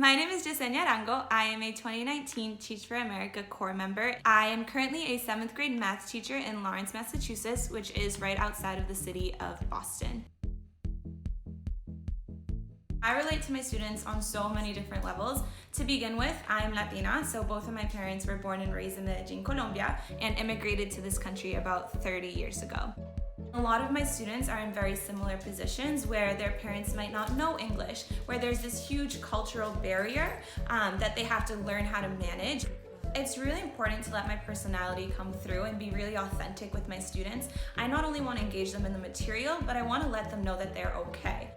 My name is Yesenia Arango. I am a 2019 Teach for America Corps member. I am currently a 7th grade math teacher in Lawrence, Massachusetts, which is right outside of the city of Boston. I relate to my students on so many different levels. To begin with, I'm Latina, so both of my parents were born and raised in Medellin, Colombia, and immigrated to this country about 30 years ago. A lot of my students are in very similar positions where their parents might not know English, where there's this huge cultural barrier that they have to learn how to manage. It's really important to let my personality come through and be really authentic with my students. I not only want to engage them in the material, but I want to let them know that they're okay.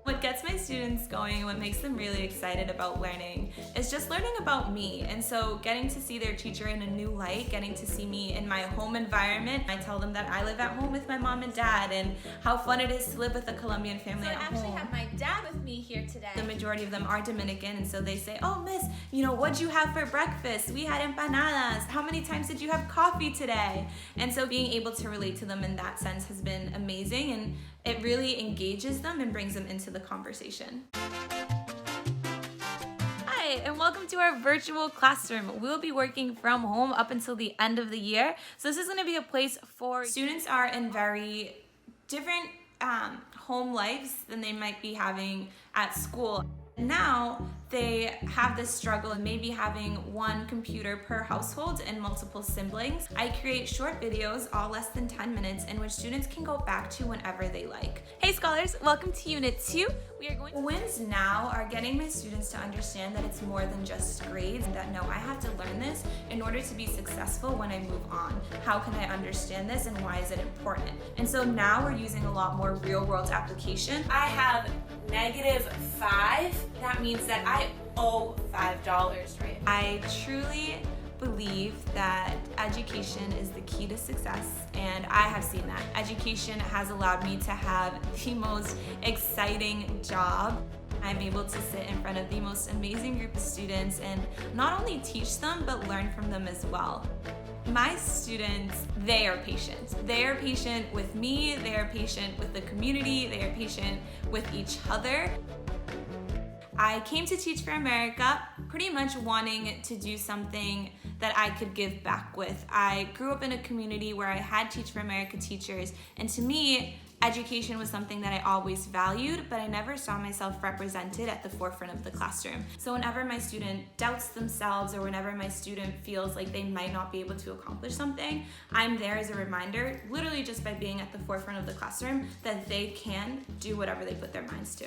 What gets my students going and what makes them really excited about learning is just learning about me. And so getting to see their teacher in a new light, getting to see me in my home environment. I tell them that I live at home with my mom and dad and how fun it is to live with a Colombian family at home. So I actually have my dad with me here today. The majority of them are Dominican, and so they say, "Oh, miss, what'd you have for breakfast? We had empanadas. How many times did you have coffee today?" And so being able to relate to them in that sense has been amazing, and it really engages them and brings them into the conversation. Hi, and welcome to our virtual classroom. We'll be working from home up until the end of the year. So this is going to be a place for students are in very different home lives than they might be having at school. Now they have this struggle of maybe having one computer per household and multiple siblings. I create short videos, all less than 10 minutes, in which students can go back to whenever they like. Hey scholars, welcome to Unit 2. Wins now are getting my students to understand that it's more than just grades, and that no, I have to learn this in order to be successful when I move on. How can I understand this and why is it important? And so now we're using a lot more real world application. I have -5. That means that I owe $5, right? I truly believe that education is the key to success, and I have seen that. Education has allowed me to have the most exciting job. I'm able to sit in front of the most amazing group of students and not only teach them, but learn from them as well. My students, they are patient. They are patient with me, they are patient with the community, they are patient with each other. I came to Teach for America pretty much wanting to do something that I could give back with. I grew up in a community where I had Teach for America teachers, and to me, education was something that I always valued, but I never saw myself represented at the forefront of the classroom. So whenever my student doubts themselves or whenever my student feels like they might not be able to accomplish something, I'm there as a reminder, literally just by being at the forefront of the classroom, that they can do whatever they put their minds to.